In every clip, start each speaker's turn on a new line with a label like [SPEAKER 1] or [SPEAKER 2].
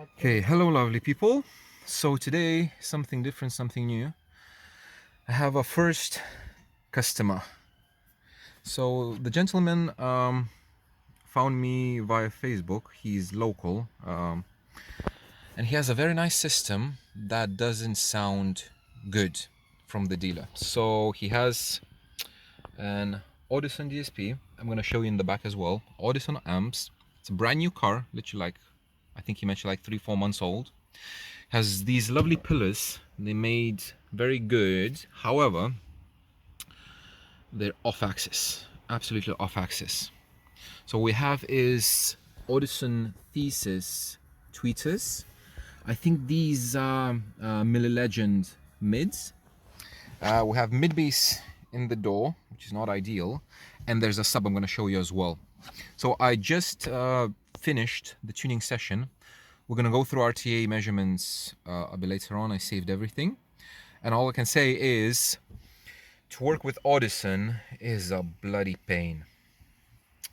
[SPEAKER 1] Okay, hello lovely people. So today, something different, something new. I have a first customer. So the gentleman found me via Facebook. He's local, and he has a very nice system that doesn't sound good from the dealer. So he has an Audison DSP. I'm gonna show you in the back as well. Audison amps. It's a brand new car, literally like, I think he mentioned like 3-4 months old. Has these lovely pillars. They made very good. However, they're off axis, absolutely off axis. So what we have is Audison Thesis tweeters. I think these are Legend mids. We have mid bass in the door, which is not ideal, and there's a sub I'm going to show you as well. So I just finished the tuning session. We're going to go through RTA measurements a bit later on. I saved everything, and all I can say is to work with Audison is a bloody pain.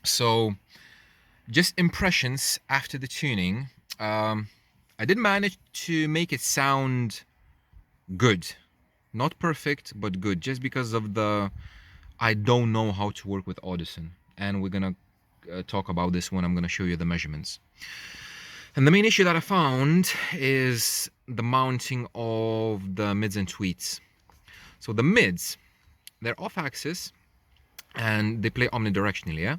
[SPEAKER 1] So just impressions after the tuning. I did manage to make it sound good, not perfect but good, just because of the I don't know how to work with Audison, and we're gonna talk about this when I'm gonna show you the measurements. And the main issue that I found is the mounting of the mids and tweets. So the mids, they're off axis and they play omnidirectionally, yeah?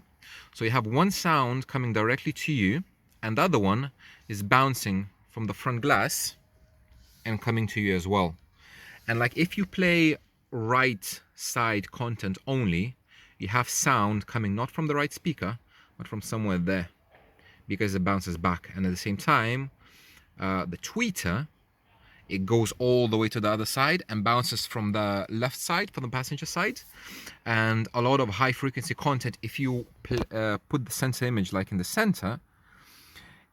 [SPEAKER 1] So you have one sound coming directly to you and the other one is bouncing from the front glass and coming to you as well. And like if you play right side content only, you have sound coming not from the right speaker, but from somewhere there, because it bounces back. And at the same time, the tweeter, it goes all the way to the other side and bounces from the left side, from the passenger side. And a lot of high frequency content, if you put the sensor image like in the center,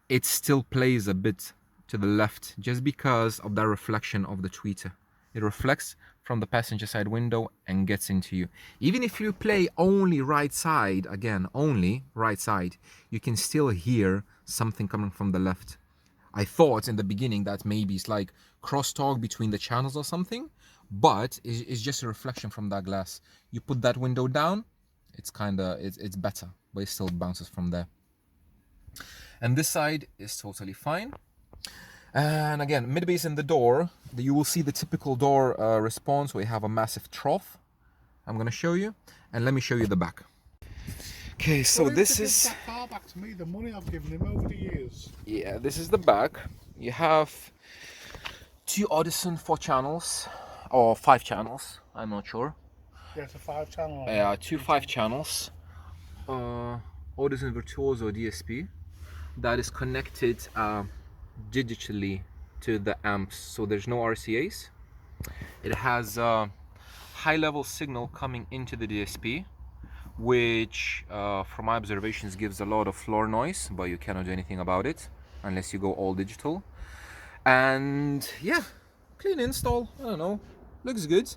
[SPEAKER 1] it still plays a bit to the left just because of the reflection of the tweeter. It reflects from the passenger side window and gets into you. Even if you play only right side, again, only right side, you can still hear something coming from the left. I thought in the beginning that maybe it's like crosstalk between the channels or something, but it's just a reflection from that glass. You put that window down, it's it's better, but it still bounces from there. And this side is totally fine. And again, mid bass in the door, you will see the typical door response. We have a massive trough. I'm gonna show you, and let me show you the back. Okay, so this is
[SPEAKER 2] that far back to me the money I've given him over the years.
[SPEAKER 1] Yeah, this is the back. You have two Audison 4 channels or 5 channels. I'm not sure.
[SPEAKER 2] Yeah, it's a 5-channel.
[SPEAKER 1] Yeah, two 5 channels. Audison Virtuoso DSP that is connected digitally to the amps, so there's no RCAs. It has a high level signal coming into the DSP, which from my observations gives a lot of floor noise, but you cannot do anything about it unless you go all digital. And yeah, clean install, I don't know, looks good.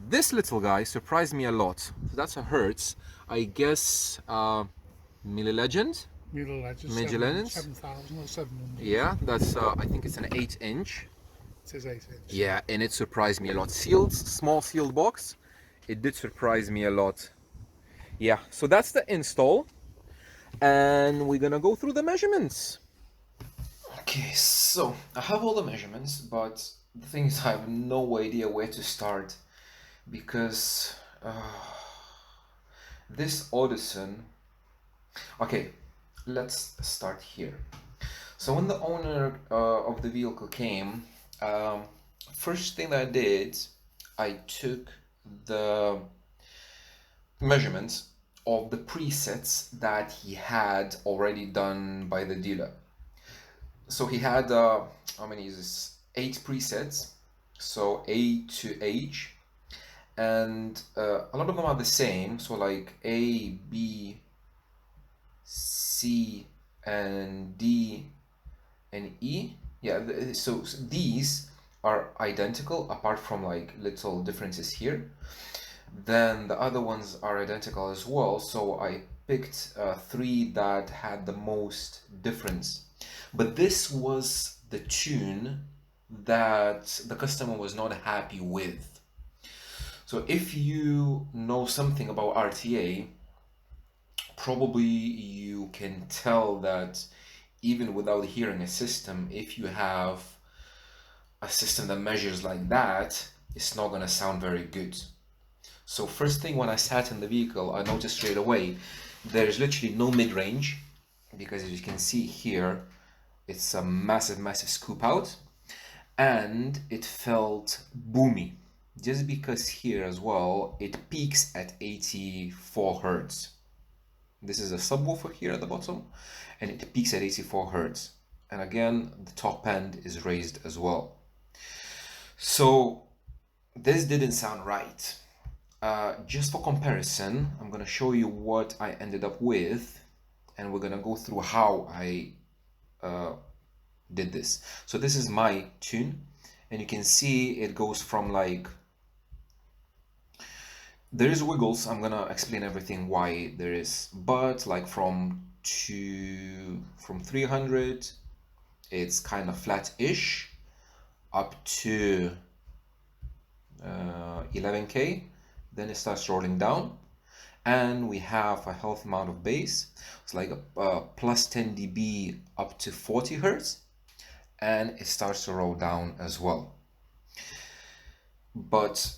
[SPEAKER 1] This little guy surprised me a lot. So that's a Hertz, I guess. Legend.
[SPEAKER 2] Major Legend 7,000 or 700.
[SPEAKER 1] Yeah, that's I think it's an 8-inch.
[SPEAKER 2] It is 8-inch.
[SPEAKER 1] Yeah, and it surprised me a lot. Sealed, small sealed box. It did surprise me a lot. Yeah, so that's the install, and we're gonna go through the measurements. Okay, so I have all the measurements, but the thing is I have no idea where to start, because this Audison. Okay, let's start here. So when the owner of the vehicle came, first thing that I did, I took the measurements of the presets that he had already done by the dealer. So he had how many is this? 8 presets, so A to H, and a lot of them are the same. So like A, B, C, and D, and E. Yeah, so these are identical apart from like little differences here. Then the other ones are identical as well, so I picked 3 that had the most difference. But this was the tune that the customer was not happy with. So if you know something about RTA, probably you can tell that even without hearing a system, if you have a system that measures like that, it's not going to sound very good. So first thing, when I sat in the vehicle, I noticed straight away there's literally no mid-range, because as you can see here, it's a massive scoop out, and it felt boomy, just because here as well it peaks at 84 hertz. This is a subwoofer here at the bottom, and it peaks at 84 hertz, and again the top end is raised as well. So this didn't sound right. Just for comparison, I'm gonna show you what I ended up with, and we're gonna go through how I did this. So this is my tune, and you can see it goes from like, there is wiggles. I'm gonna explain everything why there is, but like from 300, it's kind of flat-ish, up to 11K, then it starts rolling down, and we have a healthy amount of bass. It's like a plus 10 dB up to 40 hertz, and it starts to roll down as well. But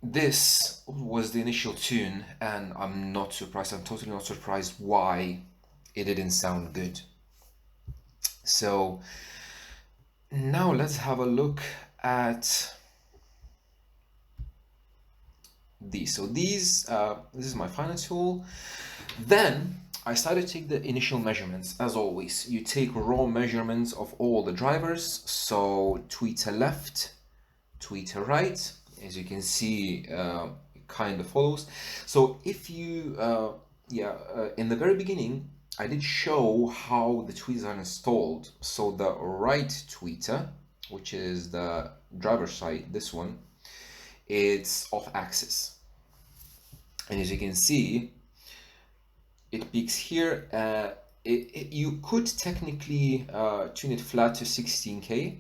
[SPEAKER 1] this was the initial tune, and I'm not surprised. I'm totally not surprised why it didn't sound good. So now let's have a look at these. So these, this is my final tool. Then I started to take the initial measurements. As always, you take raw measurements of all the drivers. So tweeter left, tweeter right. As you can see, it kind of follows. So if you, in the very beginning, I did show how the tweeters are installed. So the right tweeter, which is the driver's side, this one, it's off axis, and as you can see, it peaks here. You could technically tune it flat to 16K,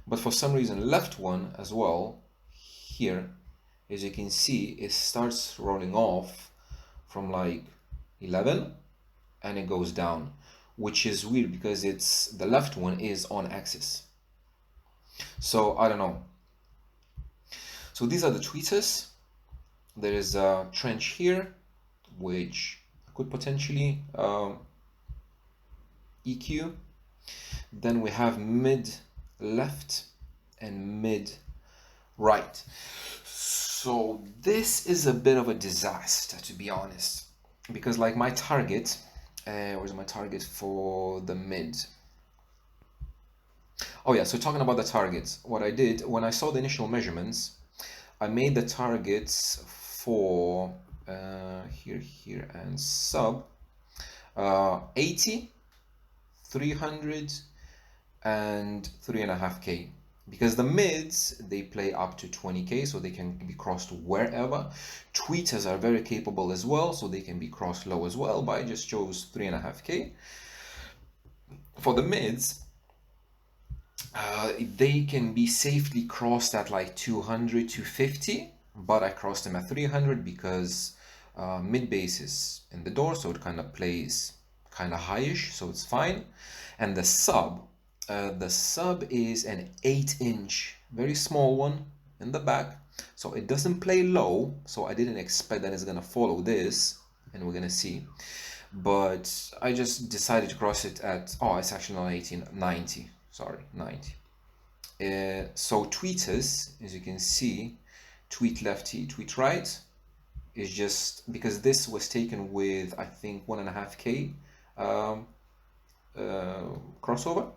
[SPEAKER 1] but for some reason left one as well here, as you can see, it starts rolling off from like 11 and it goes down, which is weird because it's the left one is on axis. So I don't know. So these are the tweeters. There is a trench here, which could potentially EQ. Then we have mid left and mid right. So this is a bit of a disaster, to be honest, because like my target, where's my target for the mid? Oh yeah, so talking about the targets, what I did when I saw the initial measurements, I made the targets for here and sub 80, 300 and 3.5K, because the mids, they play up to 20K, so they can be crossed wherever. Tweeters are very capable as well, so they can be crossed low as well, but I just chose 3.5K. For the mids, they can be safely crossed at like 200, 250, but I crossed them at 300 because mid bass is in the door, so it kind of plays kind of highish, so it's fine. And the sub is an 8-inch, very small one in the back, so it doesn't play low, so I didn't expect that it's gonna follow this, and we're gonna see. But I just decided to cross it at, oh, it's actually not 18, 90. Sorry, 90. So tweeters, as you can see, tweet lefty, tweet right, is just because this was taken with, I think, 1.5K crossover.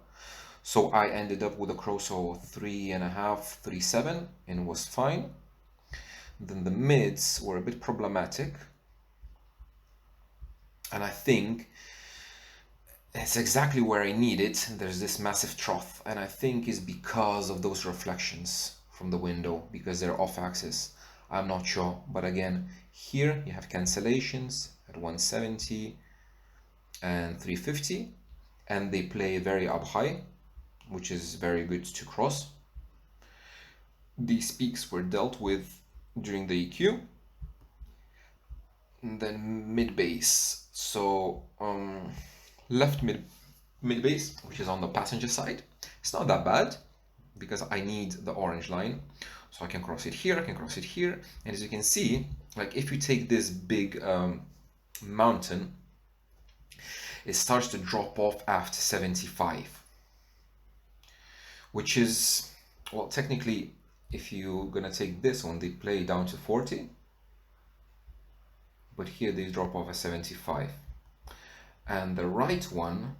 [SPEAKER 1] So I ended up with a crossover 3.5, 3.7, and it was fine. Then the mids were a bit problematic, and I think it's exactly where I need it. There's this massive trough, and I think it's because of those reflections from the window, because they're off axis. I'm not sure, but again, here you have cancellations at 170 and 350, and they play very up high. which is very good to cross. These peaks were dealt with during the EQ. And then mid bass. So left mid bass, which is on the passenger side. It's not that bad because I need the orange line. So I can cross it here, I can cross it here. And as you can see, like if you take this big mountain, it starts to drop off after 75. Which is, well, technically, if you're gonna take this one, they play down to 40. But here they drop off at 75. And the right one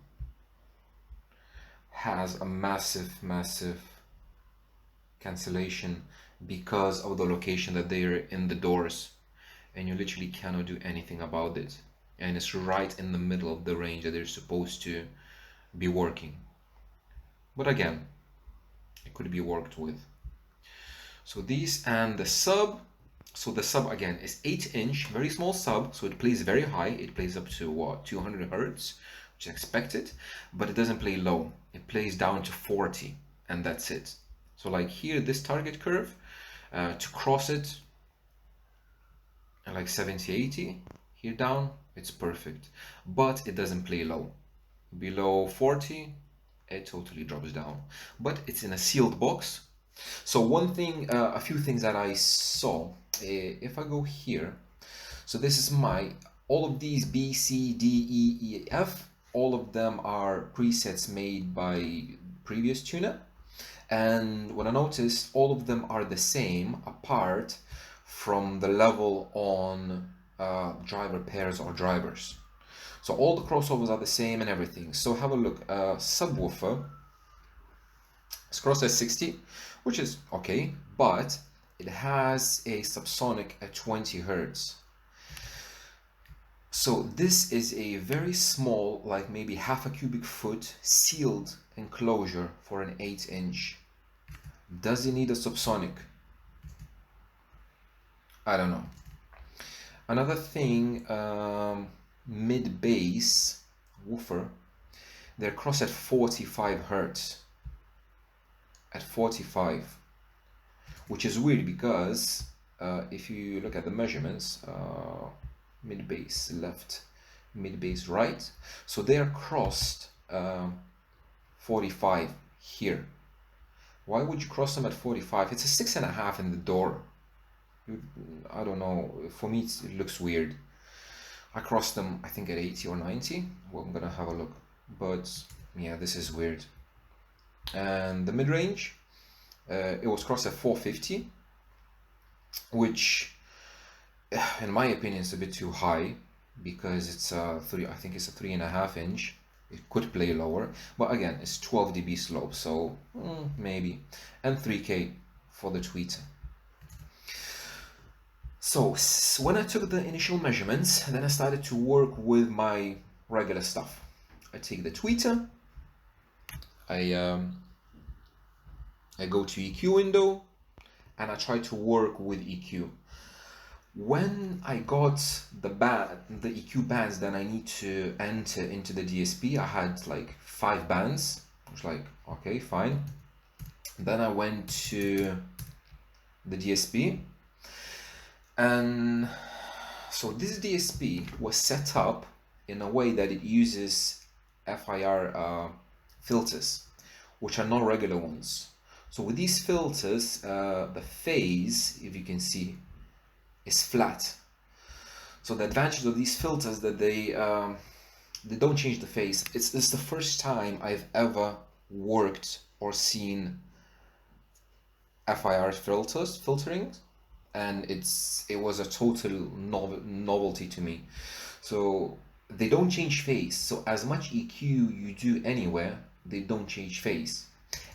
[SPEAKER 1] has a massive cancellation because of the location that they are in the doors, and you literally cannot do anything about it, and it's right in the middle of the range that they're supposed to be working. But again, it could be worked with. So these and the sub. So the sub again is 8-inch, very small sub, so it plays very high. It plays up to what, 200 hertz, which is expected, but it doesn't play low. It plays down to 40, and that's it. So like here, this target curve, to cross it, like 70, 80, here down, it's perfect. But it doesn't play low. Below 40, it totally drops down. But it's in a sealed box. So one thing, a few things that I saw, if I go here, so this is all of these B, C, D, E, F, all of them are presets made by previous tuner. And what I noticed, all of them are the same apart from the level on driver pairs or drivers. So all the crossovers are the same and everything. So have a look, subwoofer, it's crossed at 60, which is okay, but it has a subsonic at 20 hertz. So this is a very small, like maybe half a cubic foot sealed enclosure for an 8-inch. Does it need a subsonic? I don't know. Another thing, mid bass woofer, they're crossed at 45 hertz. At 45, which is weird because if you look at the measurements, mid bass left, mid bass right, so they are crossed 45 here. Why would you cross them at 45? It's a 6.5 in the door. I don't know, for me it looks weird. I crossed them I think at 80 or 90. Well, I'm gonna have a look, but yeah, this is weird. And the mid-range, it was crossed at 450, which in my opinion is a bit too high because it's I think it's a 3.5-inch. It could play lower, but again, it's 12 dB slope, so maybe. And 3K for the tweeter. So when I took the initial measurements, then I started to work with my regular stuff. I take the tweeter, I go to EQ window, and I try to work with EQ. When I got the EQ bands that I need to enter into the DSP, I had like 5 bands. I was like, okay, fine. Then I went to the DSP, and so this DSP was set up in a way that it uses FIR filters, which are not regular ones. So with these filters, the phase, if you can see, is flat. So the advantage of these filters that they don't change the phase. It's the first time I've ever worked or seen FIR filtering, and it was a total novelty to me. So they don't change phase. So as much EQ you do anywhere, they don't change phase.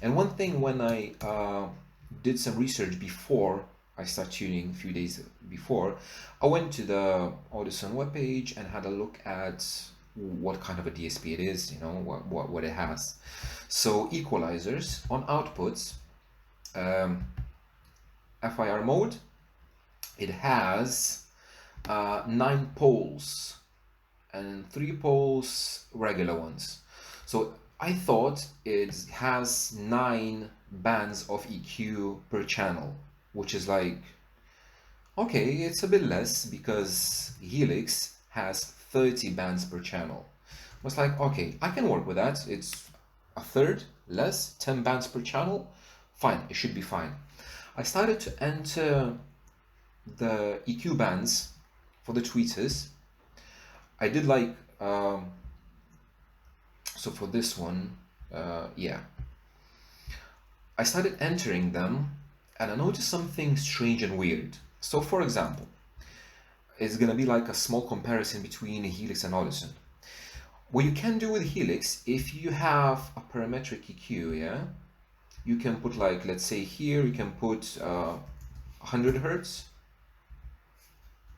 [SPEAKER 1] And one thing, when I did some research before I start tuning, a few days before, I went to the Audison webpage and had a look at what kind of a DSP it is, you know, what it has. So equalizers on outputs, FIR mode, it has 9 poles and 3 poles regular ones. So I thought it has 9 bands of EQ per channel, which is like, okay, it's a bit less because Helix has 30 bands per channel. I was like, okay, I can work with that. It's a third less, 10 bands per channel. Fine, it should be fine. I started to enter the EQ bands for the tweeters. I did like, so for this one, yeah. I started entering them and I noticed something strange and weird. So for example, it's gonna be like a small comparison between Helix and Audison. What you can do with Helix, if you have a parametric EQ, yeah, you can put like, let's say here, you can put 100 Hertz,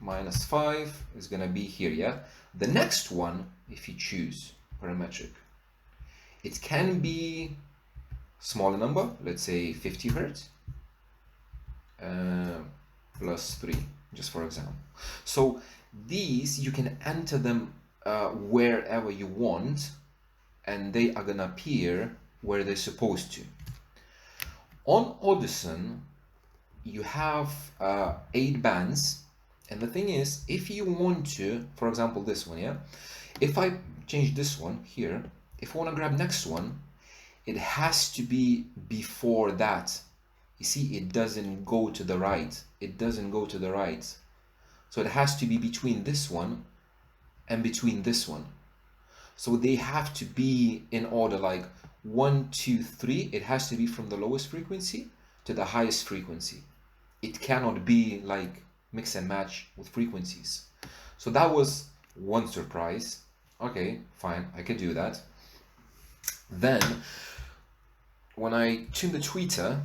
[SPEAKER 1] -5 is gonna be here, yeah. The next one, if you choose parametric, it can be smaller number, let's say 50 Hertz, +3, just for example. So these, you can enter them wherever you want, and they are gonna appear where they're supposed to. On Audison, you have 8 bands, and the thing is, if you want to, for example, this one, yeah, if I change this one here, if I want to grab next one, it has to be before that. You see, it doesn't go to the right. It doesn't go to the right. So it has to be between this one and between this one. So they have to be in order, like 1, 2, 3. It has to be from the lowest frequency to the highest frequency. It cannot be like mix and match with frequencies. So that was one surprise. Okay, fine, I could do that. Then when I tuned the tweeter,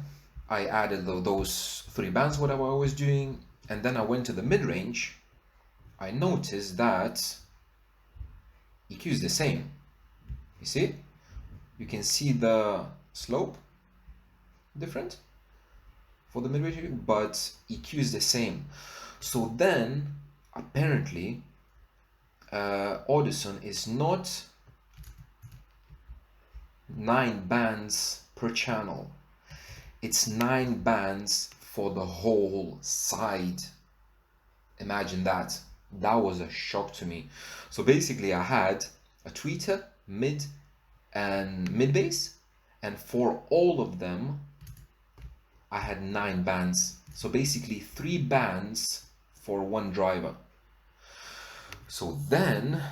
[SPEAKER 1] I added those 3 bands, whatever I was doing, and then I went to the mid-range. I noticed that EQ is the same. You see? You can see the slope different for the mid-range, but EQ is the same. So then, apparently, Audison is not 9 bands per channel. It's 9 bands for the whole side. Imagine that. That was a shock to me. So basically I had a tweeter, mid and mid bass, and for all of them I had 9 bands. So basically 3 bands for one driver. So then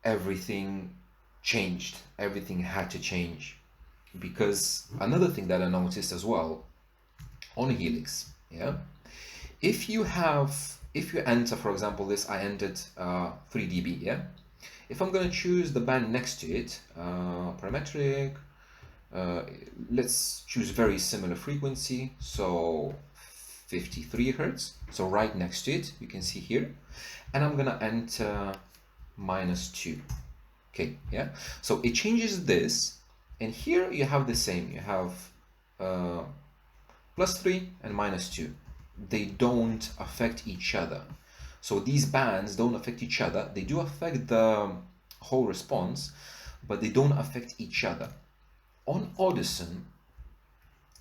[SPEAKER 1] everything changed. Everything had to change. Because another thing that I noticed as well on Helix, yeah, if you enter, for example, this, I entered 3 dB, yeah. If I'm gonna choose the band next to it, parametric, let's choose very similar frequency, so 53 Hertz, so right next to it, you can see here, and I'm gonna enter -2. Okay, yeah, so it changes this, and here you have the same, you have +3 and -2. They don't affect each other. So these bands don't affect each other. They do affect the whole response, but they don't affect each other. On Audison,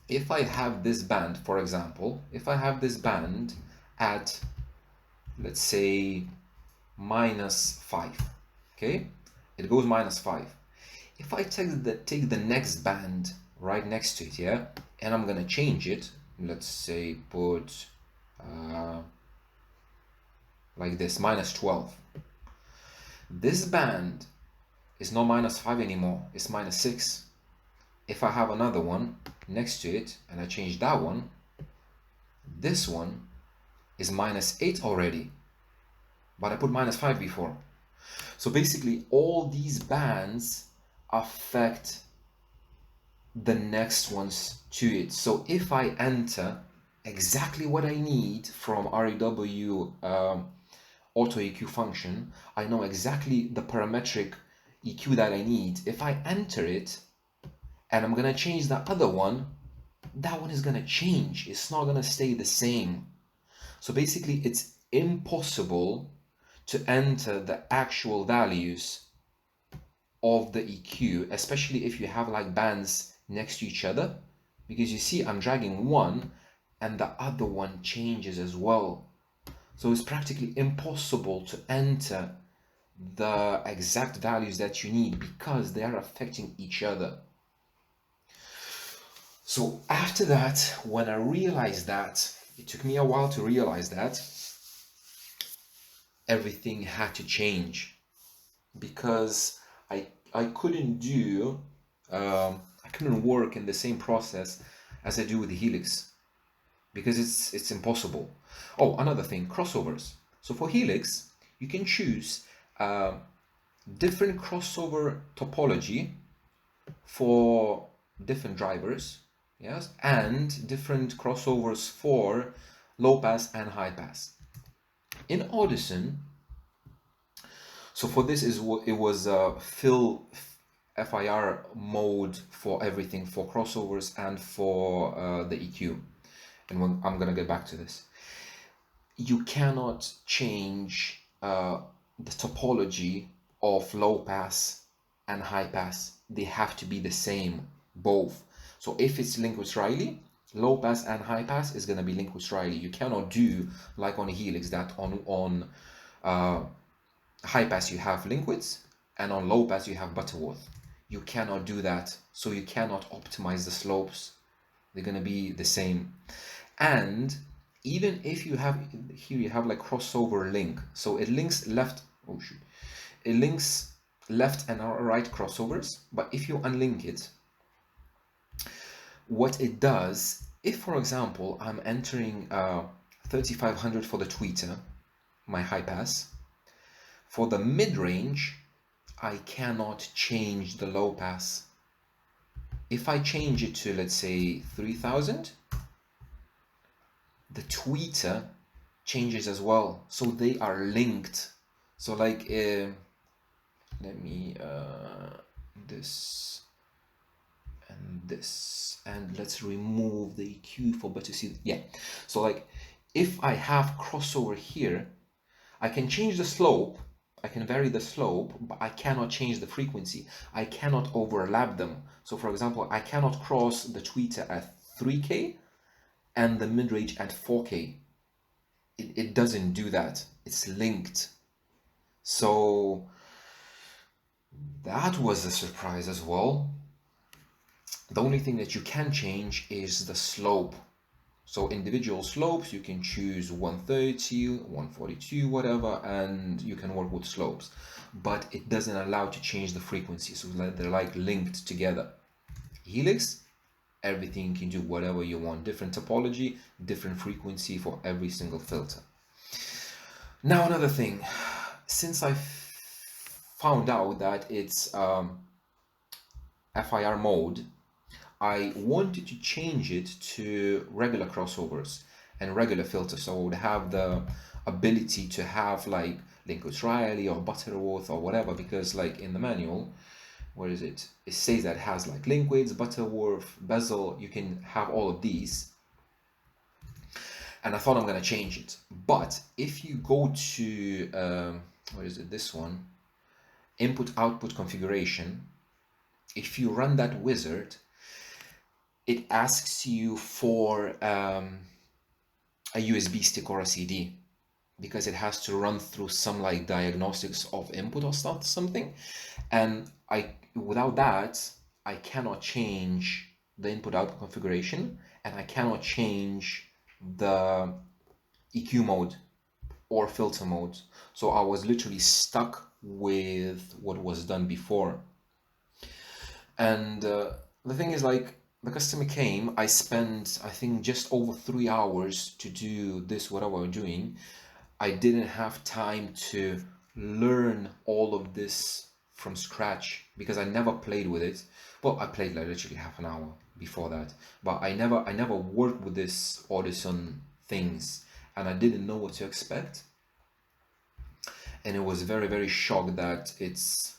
[SPEAKER 1] if I have this band, for example, if I have this band at, let's say, -5, okay, it goes -5. If I take the next band right next to it, yeah, and I'm gonna change it, let's say put like this, -12. This band is not -5 anymore, it's -6. If I have another one next to it and I change that one, this one is -8 already, but I put -5 before. So basically all these bands affect the next ones to it. So if I enter exactly what I need from REW auto EQ function, I know exactly the parametric EQ that I need. If I enter it and I'm gonna change the other one, that one is gonna change. It's not gonna stay the same. So basically it's impossible to enter the actual values of the EQ, especially if you have like bands next to each other, because you see I'm dragging one and the other one changes as well. So it's practically impossible to enter the exact values that you need because they are affecting each other. So after that, when I realized that, it took me a while to realize that everything had to change, because I couldn't do I couldn't work in the same process as I do with the Helix, because it's impossible. Oh, another thing, crossovers. So for Helix, you can choose different crossover topology for different drivers, yes, and different crossovers for low pass and high pass. In Audison, so for this it was fill FIR mode for everything, for crossovers and for the EQ. And I'm gonna get back to this. You cannot change the topology of low pass and high pass. They have to be the same, both. So if it's linked with Riley, low pass and high pass is gonna be linked with Riley. You cannot do like on a Helix that on high pass you have Linkwitz and on low pass you have Butterworth. You cannot do that, so you cannot optimize the slopes. They're gonna be the same. And even if you have here, you have like crossover link, so it links left. Oh shoot! It links left and right crossovers. But if you unlink it, what it does, if for example I'm entering 3500 for the tweeter, my high pass, for the mid range, I cannot change the low pass. If I change it to, let's say, 3000, the tweeter changes as well. So they are linked. So like, let me, this and this, and let's remove the EQ for better see. Yeah. So like, if I have crossover here, I can change the slope, I can vary the slope, but I cannot change the frequency. I cannot overlap them. So for example, I cannot cross the tweeter at 3K and the mid-range at 4K. It doesn't do that. It's linked. So that was a surprise as well. The only thing that you can change is the slope. So individual slopes, you can choose 130, 142, whatever, and you can work with slopes. But it doesn't allow to change the frequency, so they're like linked together. Helix, everything you can do whatever you want. Different topology, different frequency for every single filter. Now another thing, since I found out that it's FIR mode, I wanted to change it to regular crossovers and regular filters, so I would have the ability to have like Lincoln Riley or Butterworth or whatever, because like in the manual, where is it? It says that it has like Linkwitz, Butterworth, bezel. You can have all of these. And I thought I'm gonna change it. But if you go to, where is it? This one, input-output configuration. If you run that wizard, it asks you for a USB stick or a CD, because it has to run through some like diagnostics of input or something. And without that, I cannot change the input-output configuration, and I cannot change the EQ mode or filter mode. So I was literally stuck with what was done before. And the thing is, like, the customer came, I spent, I think, just over 3 hours to do this, whatever I'm doing. I didn't have time to learn all of this from scratch, because I never played with it. Well, I played like literally half an hour before that, but I never worked with this Audison things, and I didn't know what to expect. And it was very, very shocked that it's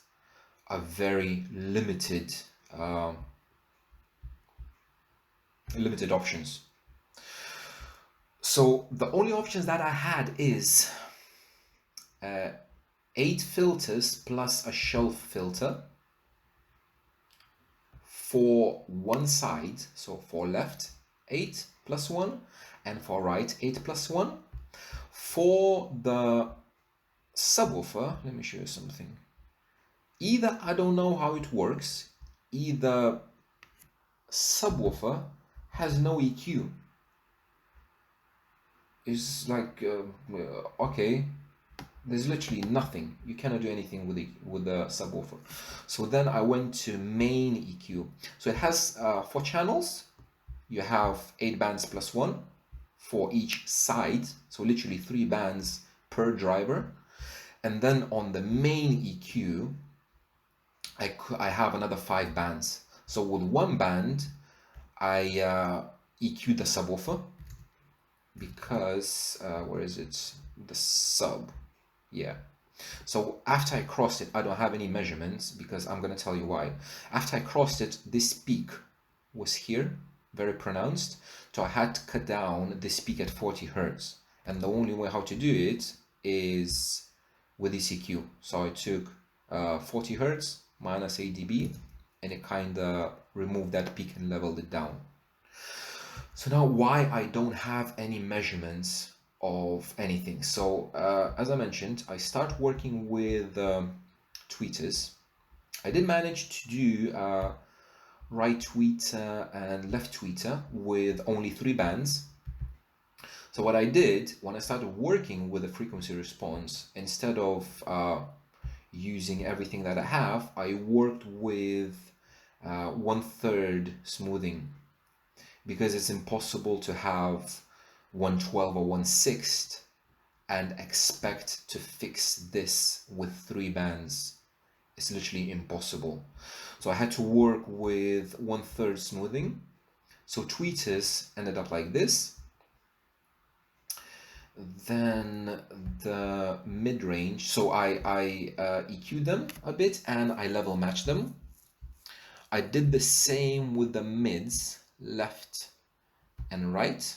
[SPEAKER 1] a very limited limited options. So the only options that I had is 8 filters plus a shelf filter, for one side, so for left 8 plus 1, and for right 8 plus 1. For the subwoofer, let me show you something. Either I don't know how it works, either subwoofer has no EQ. It's like okay, there's literally nothing. You cannot do anything with the subwoofer. So then I went to main EQ. So it has 4 channels. You have 8 bands plus 1 for each side. So literally 3 bands per driver. And then on the main EQ, I have another 5 bands. So with 1 band, I EQ the subwoofer because where is it? The sub. Yeah. So after I crossed it, I don't have any measurements because I'm going to tell you why. After I crossed it, this peak was here, very pronounced. So I had to cut down this peak at 40 hertz. And the only way how to do it is with ECQ. So I took 40 hertz minus 8 dB and it kind of removed that peak and leveled it down. So now why I don't have any measurements of anything. So as I mentioned, I start working with tweeters. I did manage to do right tweeter and left tweeter with only 3 bands. So what I did when I started working with the frequency response, instead of using everything that I have, I worked with 1/3 smoothing, because it's impossible to have 1/12 or 1/6 and expect to fix this with 3 bands. It's literally impossible. So I had to work with 1/3 smoothing. So tweeters ended up like this. Then the mid-range, so I EQ them a bit and I level match them. I did the same with the mids, left and right.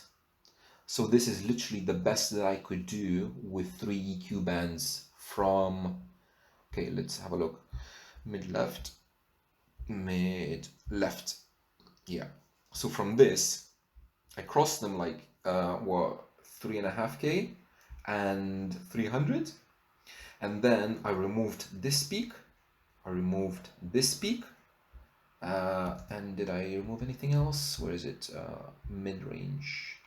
[SPEAKER 1] So this is literally the best that I could do with 3 EQ bands from, okay, let's have a look. Mid left, mid left. Yeah. So from this, I crossed them like 3.5K and 300. And then I removed this peak. I removed this peak. And did I remove anything else? Where is it? Mid-range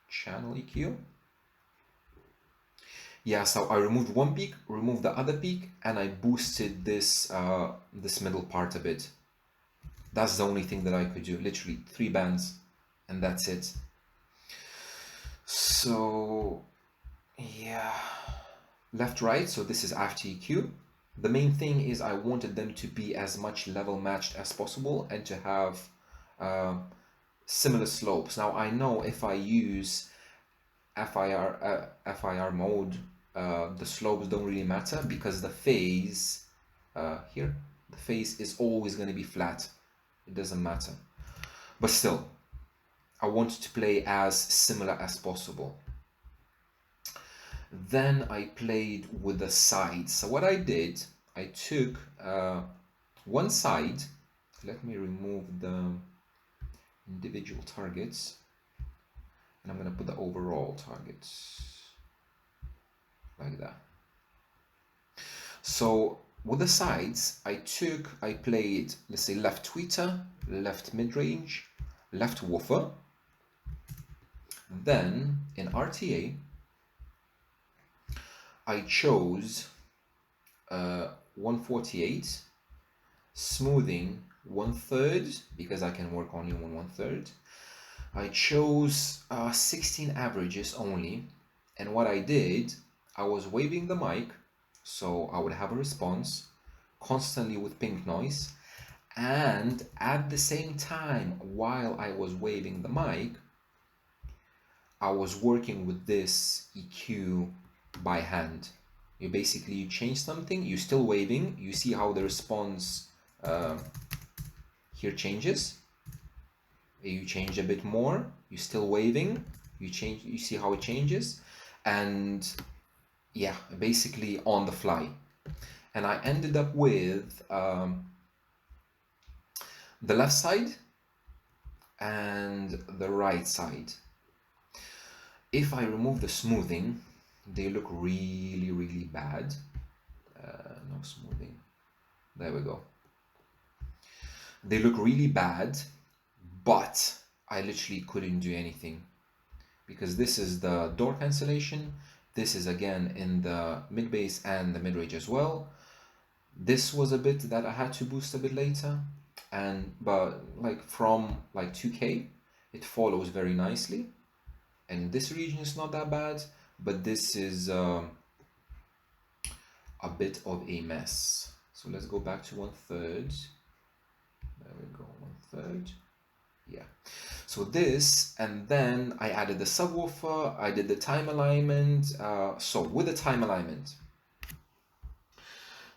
[SPEAKER 1] channel EQ. Yeah, so I removed one peak, removed the other peak, and I boosted this this middle part a bit. That's the only thing that I could do. Literally 3 bands, and that's it. So yeah, left, right. So this is after EQ. The main thing is I wanted them to be as much level matched as possible and to have similar slopes. Now I know if I use FIR mode, the slopes don't really matter because the phase here, the phase is always going to be flat. It doesn't matter. But still, I wanted to play as similar as possible. Then I played with the sides. So what I did, I took one side. Let me remove the individual targets. And I'm going to put the overall targets like that. So with the sides, I played, let's say, left tweeter, left mid-range, left woofer. Then in RTA, I chose 148, smoothing 1/3, because I can work only on 1/3. I chose 16 averages only, and what I did, I was waving the mic, so I would have a response constantly with pink noise, and at the same time, while I was waving the mic, I was working with this EQ by hand. You change something, you're still waving, you see how the response here changes. You change a bit more, you're still waving, you see how it changes, and yeah, basically on the fly. And I ended up with the left side and the right side. If I remove the smoothing, they look really, really bad. No smoothing. There we go. They look really bad, but I literally couldn't do anything because this is the door cancellation. This is again in the mid bass and the mid range as well. This was a bit that I had to boost a bit later, but like from like 2K, it follows very nicely. And this region is not that bad, but this is a bit of a mess. So let's go back to 1/3. There we go, 1/3. Yeah. So this, and then I added the subwoofer, I did the time alignment. So with the time alignment,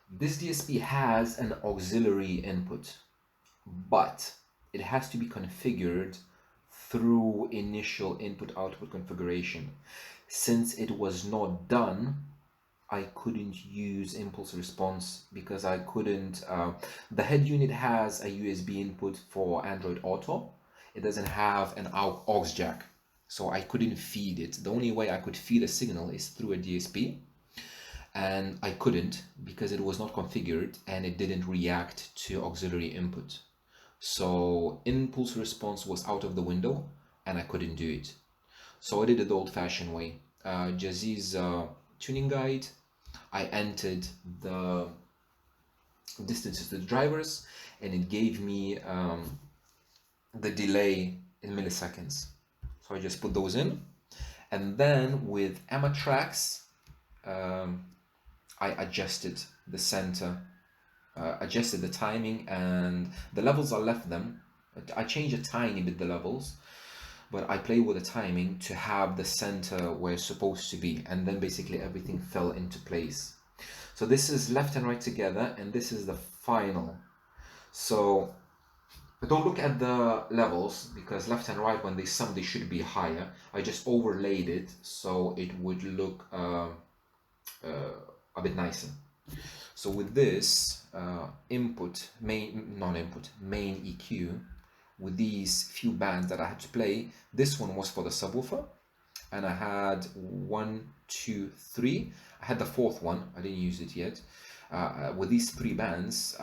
[SPEAKER 1] this DSP has an auxiliary input, but it has to be configured through initial input-output configuration. Since it was not done, I couldn't use impulse response because I couldn't. The head unit has a USB input for Android Auto. It doesn't have an aux jack, so I couldn't feed it. The only way I could feed a signal is through a DSP, and I couldn't because it was not configured and it didn't react to auxiliary input. So impulse response was out of the window and I couldn't do it. So I did it the old-fashioned way. Jazzy's tuning guide, I entered the distances to the drivers and it gave me the delay in milliseconds. So I just put those in, and then with Amatrax, I adjusted the center, adjusted the timing, and the levels I left them. I changed a tiny bit the levels, but I play with the timing to have the center where it's supposed to be, and then basically everything fell into place. So this is left and right together, and this is the final. So don't look at the levels because left and right, when they sum, they should be higher. I just overlaid it so it would look a bit nicer. So with this main EQ, with these few bands that I had to play, this one was for the subwoofer, and I had 1, 2, 3. I had the fourth one, I didn't use it yet. With these 3 bands,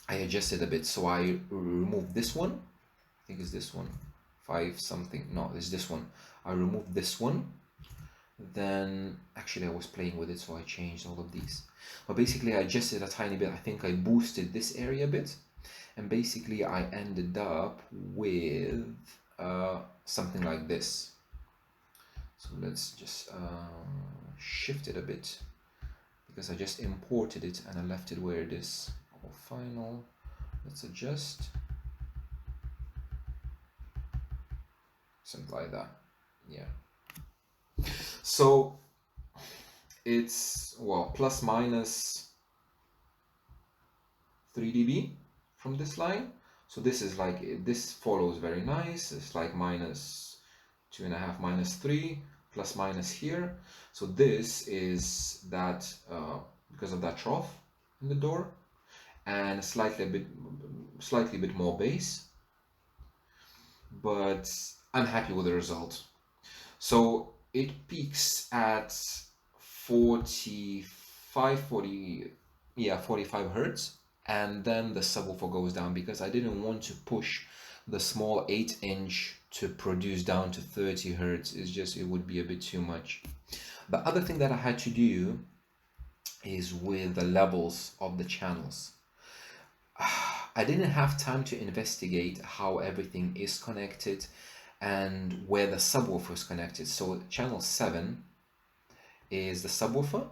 [SPEAKER 1] I adjusted a bit. So I removed this one, I think it's this one, 5 something, no, it's this one. I removed this one. Then actually I was playing with it, so I changed all of these, but basically I adjusted a tiny bit. I think I boosted this area a bit, and basically I ended up with something like this. So let's just shift it a bit because I just imported it and I left it where it is. Final, let's adjust, something like that. Yeah. So it's, well, plus minus 3 dB from this line. So this is like, this follows very nice. It's like minus 2.5, minus 3, plus minus here. So this is that because of that trough in the door, and slightly bit more bass, but I'm happy with the result. So it peaks at 45 hertz, and then the subwoofer goes down because I didn't want to push the small 8-inch to produce down to 30 hertz. It would be a bit too much. The other thing that I had to do is with the levels of the channels. I didn't have time to investigate how everything is connected and where the subwoofer is connected. So channel 7 is the subwoofer,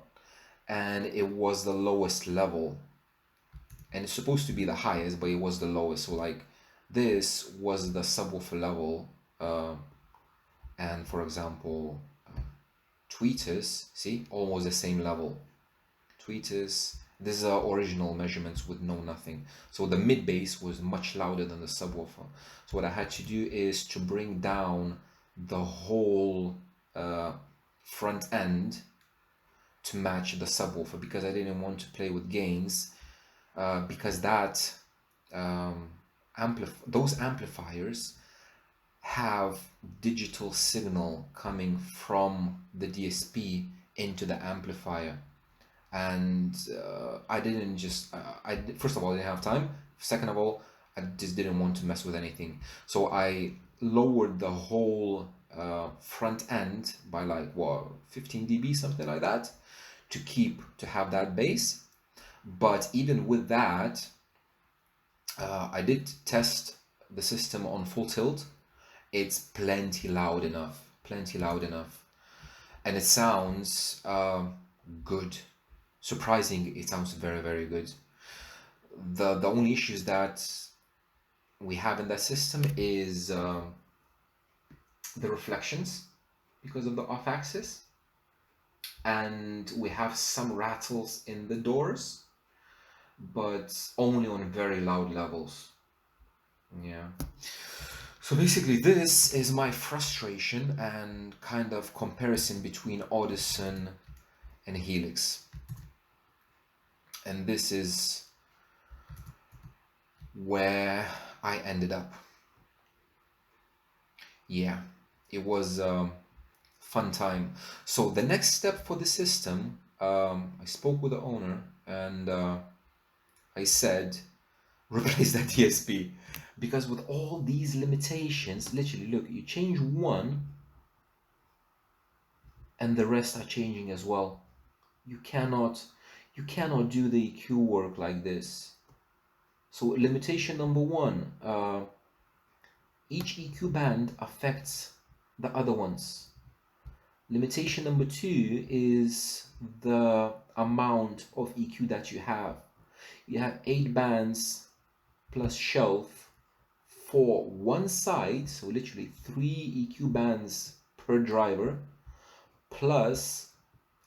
[SPEAKER 1] and it was the lowest level, and it's supposed to be the highest, but it was the lowest. So like this was the subwoofer level, and for example, tweeters, see, almost the same level. Tweeters, these are original measurements with no nothing. So the mid bass was much louder than the subwoofer. So what I had to do is to bring down the whole front end to match the subwoofer, because I didn't want to play with gains, because that those amplifiers have digital signal coming from the DSP into the amplifier. And I didn't just, first of all, I didn't have time. Second of all, I just didn't want to mess with anything. So I lowered the whole front end by like, what, 15 dB, something like that, to have that bass. But even with that, I did test the system on full tilt. It's plenty loud enough, and it sounds good. Surprising, it sounds very, very good. The only issues that we have in that system is the reflections because of the off axis, and we have some rattles in the doors, but only on very loud levels. Yeah. So basically this is my frustration and kind of comparison between Audison and Helix. And this is where I ended up. Yeah, it was a fun time. So the next step for the system, I spoke with the owner and I said, replace that DSP. Because with all these limitations, literally, look, you change one and the rest are changing as well. You cannot do the EQ work like this. So limitation number one, each EQ band affects the other ones. Limitation number two is the amount of EQ that you have. You have 8 bands plus shelf for one side, so literally 3 EQ bands per driver, plus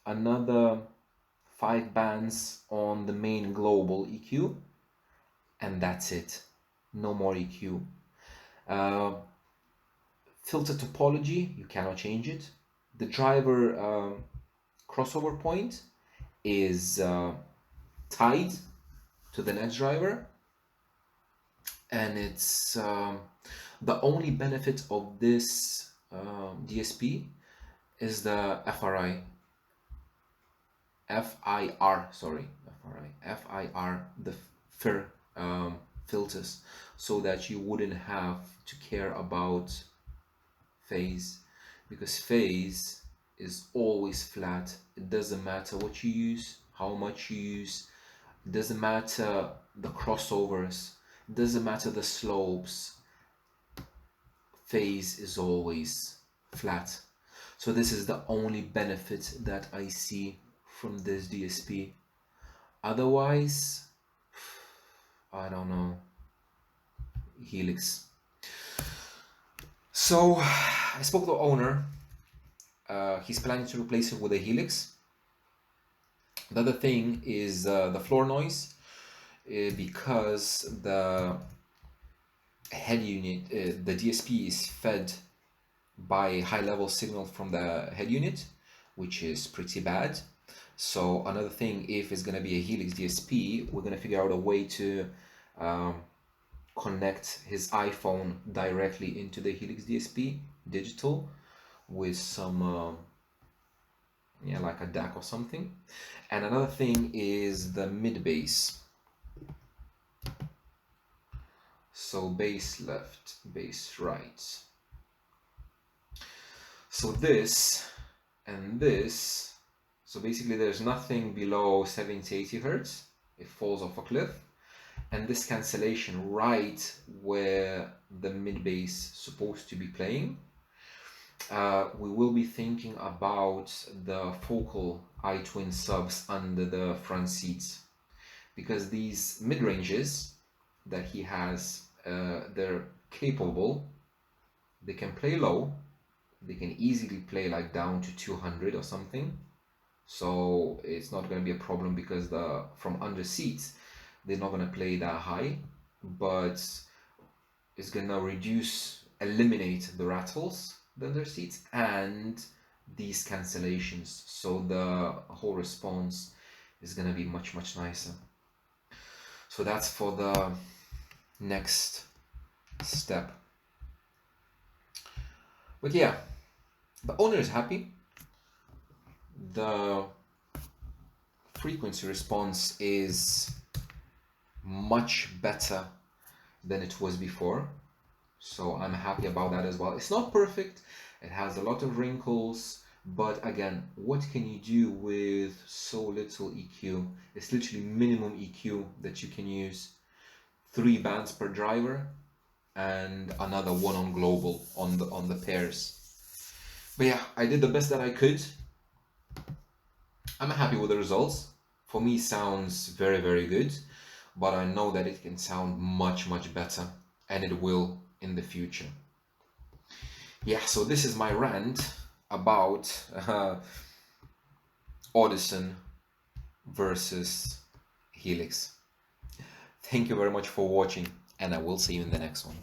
[SPEAKER 1] another 5 bands on the main global EQ, and that's it. No more EQ. Filter topology, you cannot change it. The driver crossover point is tied to the next driver, and it's the only benefit of this DSP is the FIR, the FIR filters, so that you wouldn't have to care about phase, because phase is always flat. It doesn't matter what you use, how much you use, it doesn't matter the crossovers, it doesn't matter the slopes, phase is always flat. So this is the only benefit that I see from this DSP. Otherwise, I don't know. Helix. So I spoke to the owner. He's planning to replace it with a Helix. The other thing is the floor noise, because the head unit, the DSP is fed by high-level signal from the head unit, which is pretty bad. So another thing, if it's going to be a Helix DSP, we're going to figure out a way to connect his iPhone directly into the Helix DSP digital with some yeah, like a DAC or something. And another thing is the mid bass. So bass left, bass right. So this and this, so basically there's nothing below 70-80 Hertz. It falls off a cliff. And this cancellation right where the mid bass supposed to be playing. We will be thinking about the focal iTwin subs under the front seats, because these mid ranges that he has, they're capable. They can play low. They can easily play like down to 200 or something. So it's not going to be a problem, because from under seats, they're not going to play that high, but it's going to eliminate the rattles, the under seats, and these cancellations. So the whole response is going to be much, much nicer. So that's for the next step. But yeah, the owner is happy. The frequency response is much better than it was before, so I'm happy about that as well. It's not perfect, it has a lot of wrinkles, but again, what can you do with so little EQ? It's literally minimum EQ that you can use. 3 bands per driver and another one on global on the pairs. But yeah, I did the best that I could. I'm happy with the results. For me, sounds very, very good, but I know that it can sound much, much better, and it will in the future. Yeah, so this is my rant about Audison versus Helix. Thank you very much for watching, and I will see you in the next one.